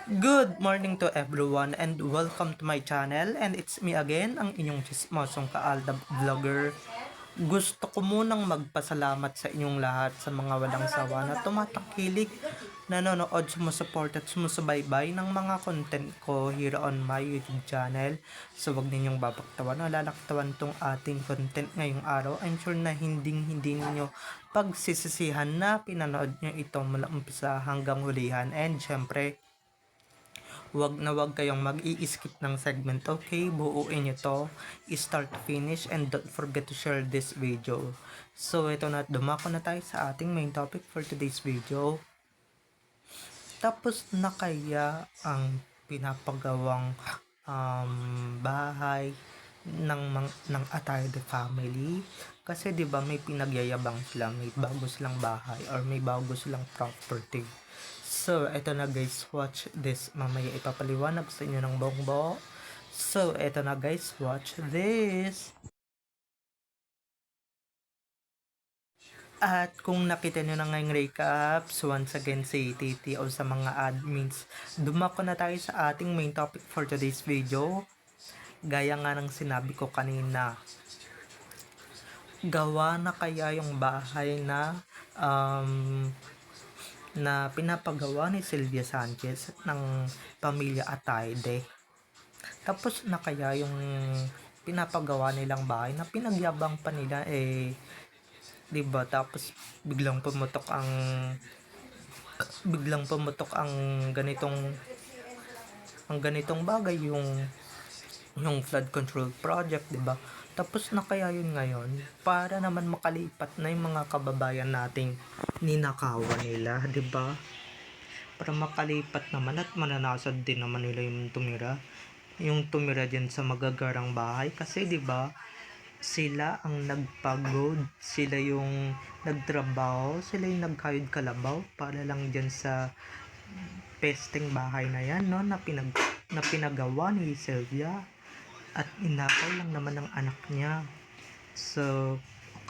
Good morning to everyone and welcome to my channel, and it's me again, ang inyong chismosong kaaldab vlogger. Gusto ko munang magpasalamat sa inyong lahat sa mga walang sawa na tumatakilik, nanonood, sumusuport at sumusubaybay ng mga content ko here on my YouTube channel. So wag ninyong babaktawan o lalaktawan tong ating content ngayong araw. I'm sure na hindi ninyo pagsisisihan na pinanood nyo ito mula umpisa hanggang hulihan, and syempre wag kayong mag-i-skip ng segment, okay? Buuin nyo to, start to finish, and don't forget to share this video. So, ito na, dumako na tayo sa ating main topic for today's video. Tapos na kaya ang pinapagawang bahay ng Atayde family? Kasi 'di ba may pinagyayabang sila, may bago silang bahay or may bago silang property. So, eto na guys, watch this. Mamaya ipapaliwanag sa inyo ng buong. So, eto na guys, watch this. At kung nakita nyo na ngayong recaps, once again si Titi o sa mga admins, dumako na tayo sa ating main topic for today's video. Gaya nga ng sinabi ko kanina, gawa na kaya yung bahay na pinapagawa ni Sylvia Sanchez ng pamilya Atayde. Tapos na kaya yung pinapagawa nilang bahay na pinagyabang pa nila, 'di ba? Tapos biglang pumutok ang ganitong bagay, yung flood control project, 'di ba? Tapos na kaya yun ngayon para naman makalipat na yung mga kababayan nating ninakawan nila, 'di ba? Para makalipat naman at mananasad din naman nila yung tumira dyan sa magagarang bahay, kasi 'di ba sila ang nagpagod, sila yung nagtrabaho, sila yung nagkayod kalabaw para lang dyan sa pesteng bahay na yan, no, na pinagawa ni Sylvia, at inakaw lang naman ng anak niya. So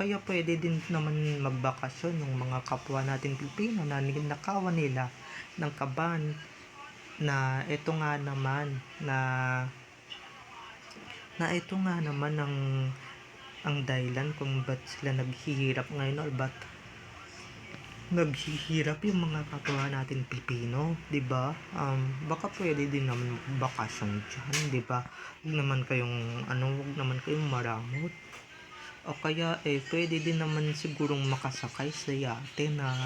kaya pwede din naman magbakasyon yung mga kapwa natin Pilipino na ninakawan nila ng kaban, na ito nga naman ito nga naman ang dahilan kung ba't sila naghihirap ngayon, or ba't naghihirap yung mga kapwa natin Pilipino, 'di ba? Baka pwede din naman magbakasyon diyan, 'di ba? Wag naman kayong maramot. O kaya pwede din naman sigurong makasakay sa yate na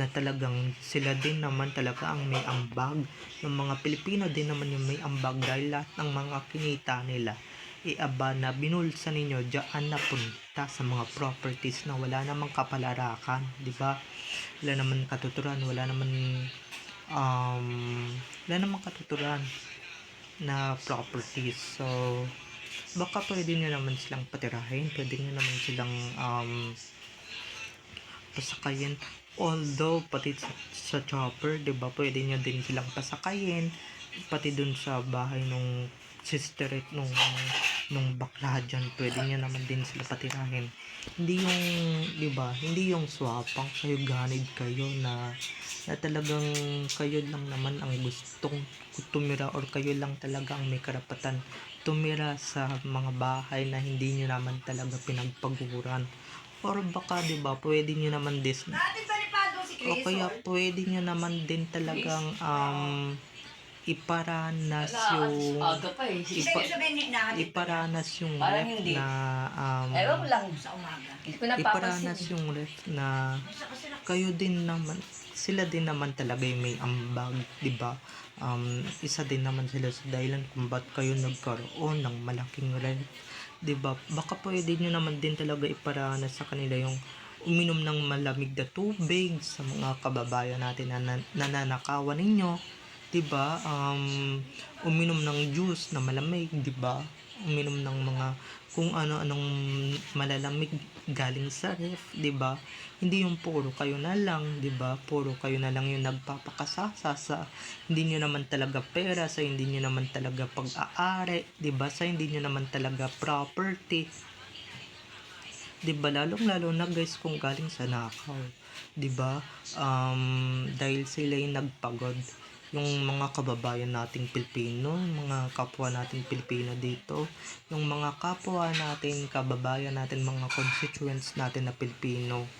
talagang sila din naman talaga ang may ambag. Yung mga Pilipino din naman yung may ambag, dahil lahat ng mga kinita nila na binulsa ninyo diyan na punta sa mga properties na wala namang kapalarakan, 'di ba? Wala namang katuturan, wala namang katuturan na properties. So baka pwede nyo naman silang patirahin, pwede nyo naman silang pasakayin. Although pati sa chopper, 'di ba, pwede nyo din silang pasakayin, pati dun sa bahay nung sisterette nung bakla dyan, pwede nyo naman din sila patirahin. Hindi yung, 'di ba, hindi yung swapang kayo, ganid kayo na talagang kayo lang naman ang gustong tumira, or kayo lang talaga ang may karapatan tumira sa mga bahay na hindi nyo naman talaga pinagpaguran. Or baka 'di ba, pwede nyo naman o kaya pwede nyo naman din talagang iparanas yung ref na iparanas yung ref na kayo din naman, sila din naman talaga yung may ambag, 'di ba? Isa din naman sila sa dahilan kung ba't kayo nagkaroon ng malaking ref, 'di ba? Baka pwede nyo naman din talaga iparanas sa kanila yung uminom ng malamig na tubig sa mga kababayan natin na nananakawan ninyo, 'di ba? Uminom ng juice na malamig, 'di ba? Uminom ng mga kung ano-anong malalamig galing sa ref, 'di ba? Hindi yung puro kayo na lang, 'di ba? Puro kayo na lang yung nagpapakasasa sa hindi niyo naman talaga pera, sa hindi niyo naman talaga pag-aari, 'di ba? Sa hindi niyo naman talaga property. 'Di ba, lalong-lalo na guys kung galing sa nakaw, 'di ba? Dahil sila yung nagpagod, yung mga kababayan nating Pilipino, mga kapwa nating Pilipino dito, yung mga kapwa natin, kababayan natin, mga constituents natin na Pilipino,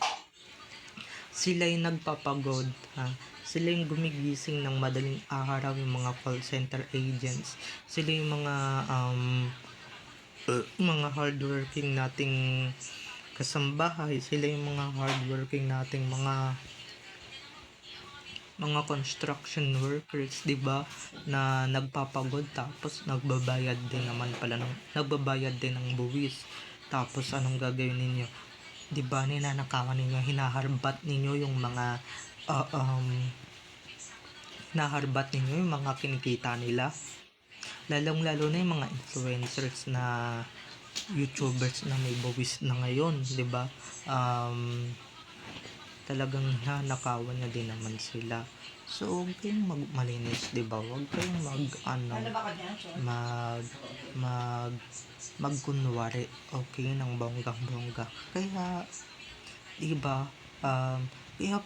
sila'y nagpapagod, ha? Sila yung gumigising ng madaling araw, yung mga call center agents, sila yung mga hardworking nating kasambahay, sila yung mga hardworking nating mga construction workers, 'di ba, na nagpapagod tapos nagbabayad din ng buwis. Tapos anong gagawin ninyo? 'Di ba, ninanakawan ninyo, ah, um, hinaharbat ninyo yung mga kinikita nila. Lalong-lalo na yung mga influencers na YouTubers na may buwis na ngayon, 'di ba? Talagang nanakawan niya din naman sila. So, huwag kayong malinis, 'di ba? Huwag kayong mag magkunwari, okay, ng bonggang-bongga. Kaya, 'di ba? Kaya,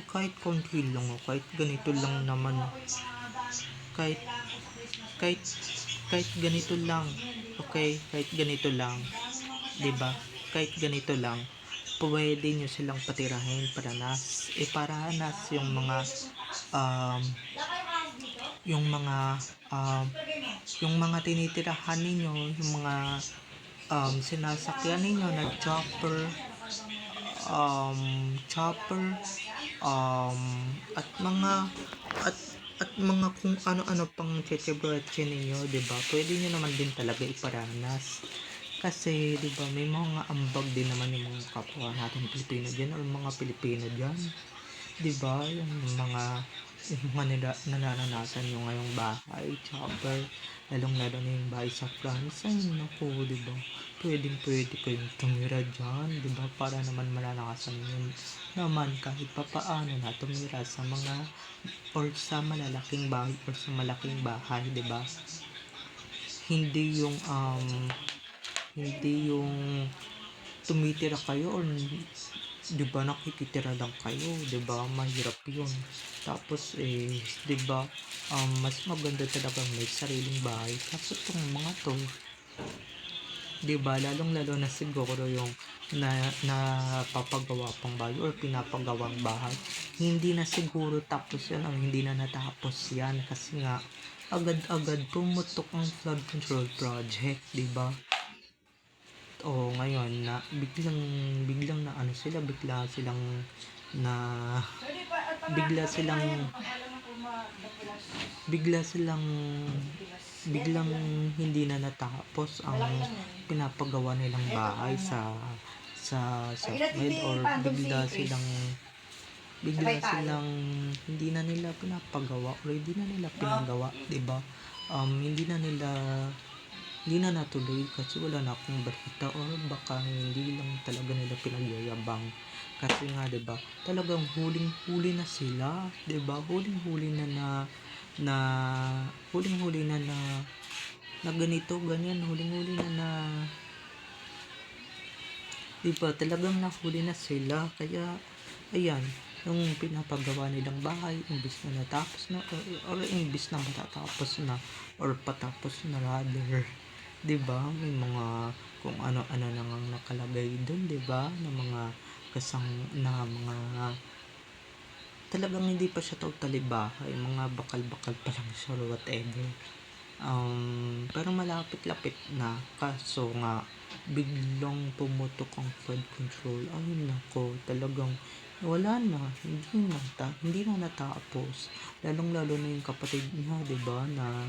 kahit konti lang, kahit ganito lang naman, kahit kahit kahit ganito lang, okay, kahit ganito lang, 'di ba? Kahit ganito lang, pwede nyo silang patirahin, paranas um, yung mga tinitirahan ninyo, yung mga sinasakyan ninyo na chopper, at mga kung ano-ano pang tsetsebretche ninyo, 'di ba? Pwede nyo naman din talaga iparanas. Kasi, 'di ba, may mga ambag din naman yung mga kapwa natin Pilipino diyan, or mga Pilipino diyan. 'Di ba? Yung mga nararanasan nyo ngayong bahay, chopper, lalong-lalo na yung bahay sa France. Ay, naku, 'di ba? Pwede kayong tumira diyan, 'di ba? Para naman maranasan yun naman kahit papaano na tumira sa mga or sa malalaking bahay or sa malaking bahay, 'di ba? Hindi yung tumitira kayo or 'di ba nakikitira lang kayo, 'di ba? Mahirap 'yun. Tapos 'di ba, mas maganda talaga may sariling bahay. Tapos itong mga to, 'di ba, lalong-lalo na siguro yung napapagawa pang bahay or pinapagawang bahay. Hindi na siguro tapos yan, or hindi na natapos yan kasi nga agad-agad pumutok ang flood control project, 'di ba? O ngayon na biglang na ano sila, na bigla silang biglang hindi na natapos ang pinapagawa nilang bahay sa Med, or bigla silang hindi na nila pinapagawa or hindi na nila pinagawa, 'di ba? Hindi na natuloy kasi wala na akong balita, or baka hindi lang talaga nila pinagyayabang. Kasi nga, 'di ba, talagang huling-huli na sila, 'di ba? Huling-huli na ganito, ganyan, huling-huli na 'di ba? Talagang nahuli na sila. Kaya ayan, yung pinapagawa nilang bahay, imbis na natapos na, or imbis na matatapos na, or patapos na rather, 'di ba? May mga kung ano-ano nang nakalagay doon, 'di ba? Na mga talagang hindi pa siya totally bahay, mga bakal-bakal pa lang siya or whatever. Pero malapit-lapit na, kaso nga biglang pumutok ang flood control. Ay nako, talagang wala na, hindi na natapos. Lalong-lalo na yung kapatid niya, 'di ba, na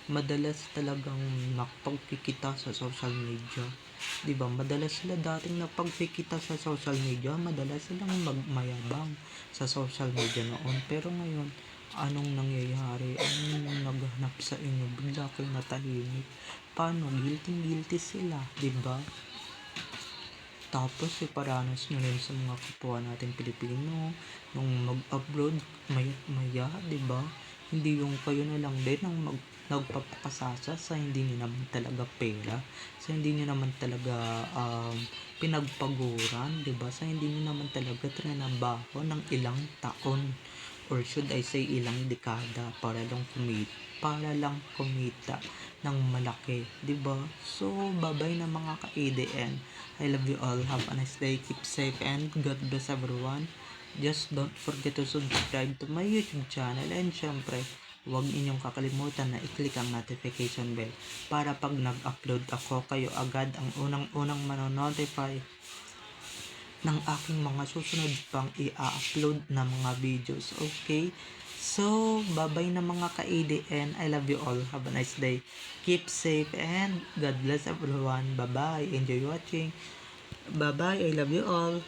madalas talagang nakapagkikita sa social media. 'Di ba? Madalas sila dating napagkikita sa social media, madalas silang magmayabang sa social media noon. Pero ngayon, anong nangyayari? Anong naghanap sa inyo? Bigla kayo natahimik. Paano? Guilty sila, 'di ba? Tapos iparanas nyo rin sa mga kapwa natin Pilipino nung mag-abroad, maya, 'di ba? Hindi yung kayo na lang din ang nagpapakasasa sa hindi niyo naman talaga pera, sa hindi niyo naman talaga pinagpaguran, 'di ba? Sa hindi niyo naman talaga trinabaho ng ilang taon. or should I say ilang dekada para lang kumita ng malaki, 'di ba? So, bye-bye na mga ka-ADN. I love you all. Have a nice day. Keep safe and God bless everyone. Just don't forget to subscribe to my YouTube channel and syempre, huwag inyong kakalimutan na i-click ang notification bell para pag nag-upload ako, kayo agad ang unang-unang manonotify ng aking mga susunod pang i-upload na mga videos. Okay? So, bye-bye na mga ka-ADN. I love you all. Have a nice day. Keep safe and God bless everyone. Bye-bye. Enjoy watching. Bye-bye. I love you all.